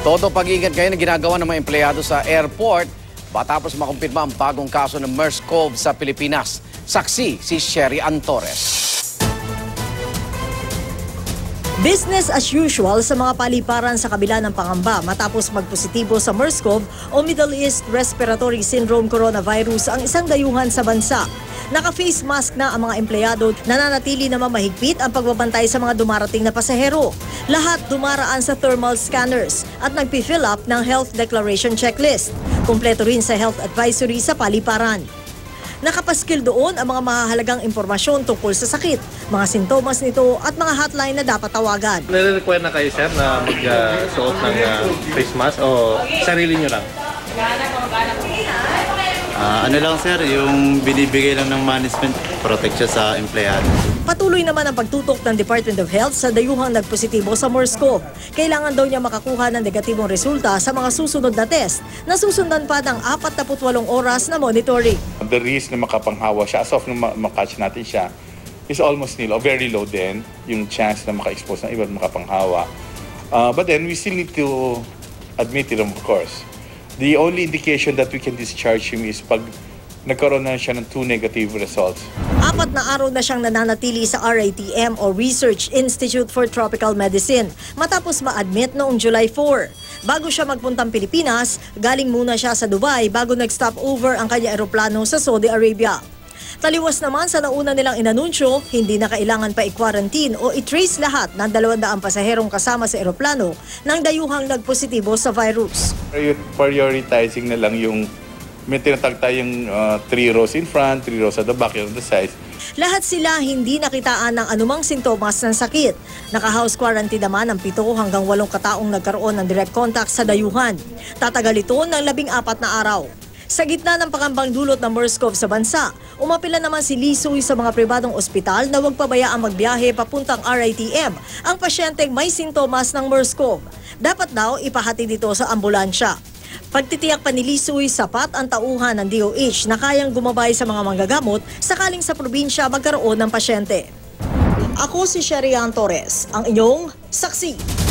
Todo pag-iingat ngayon ang ginagawa ng mga empleyado sa airport matapos makumpirma ang bagong kaso ng MERS-CoV sa Pilipinas. Saksi si Sherry Ann Torres. Business as usual sa mga paliparan sa kabila ng pangamba matapos magpositibo sa MERS-CoV o Middle East Respiratory Syndrome coronavirus ang isang dayuhan sa bansa. Naka-face mask na ang mga empleyado, nananatili naman mahigpit ang pagbabantay sa mga dumarating na pasahero. Lahat dumaraan sa thermal scanners at nagpi-fill up ng health declaration checklist. Kumpleto rin sa health advisory sa paliparan. Nakapaskil doon ang mga mahahalagang impormasyon tungkol sa sakit, mga sintomas nito at mga hotline na dapat tawagan. Nare-require na kayo, sir, na mag-suot ng face mask o sarili nyo lang? Ano lang, sir, yung binibigay lang ng management, protection sa empleyado. Patuloy naman ang pagtutok ng Department of Health sa dayuhang nagpositibo sa MERS-CoV. Kailangan daw niya makakuha ng negatibong resulta sa mga susunod na test na susundan pa ng 48 oras na monitoring. The risk na makapanghawa siya, as of nung makatch natin siya, is almost nil or very low din yung chance na maka-expose ng iba makapanghawa. But then we still need to admit it, of course. The only indication that we can discharge him is pag nagkaroon na siya ng 2 negative results. 4 na araw na siyang nananatili sa RITM o Research Institute for Tropical Medicine matapos ma-admit noong July 4. Bago siya magpuntang Pilipinas, galing muna siya sa Dubai bago nag-stop over ang kanya eroplano sa Saudi Arabia. Taliwas naman sa nauna nilang inanunsyo, hindi na kailangan pa i-quarantine o i-trace lahat ng 200 pasaherong kasama sa eroplano ng dayuhang nagpositibo sa virus. Prioritizing na lang yung may tinatag tayong 3 rows in front, 3 rows at the back, on the sides. Lahat sila hindi nakitaan ng anumang sintomas ng sakit. Naka-house quarantine naman ang 7 hanggang 8 kataong nagkaroon ng direct contact sa dayuhan. Tatagal ito ng 14 na araw. Sa gitna ng pangambang dulot ng MERS-CoV sa bansa, umapila naman si Lisoy sa mga pribadong ospital na huwag pabayaang magbiyahe papuntang RITM ang pasyenteng may sintomas ng MERS-CoV. Dapat daw ipahati dito sa ambulansya. Pagtitiyak pa ni Lisoy, sapat ang tauhan ng DOH na kayang gumabay sa mga manggagamot sakaling sa probinsya magkaroon ng pasyente. Ako si Sherry Ann Torres, ang inyong saksi.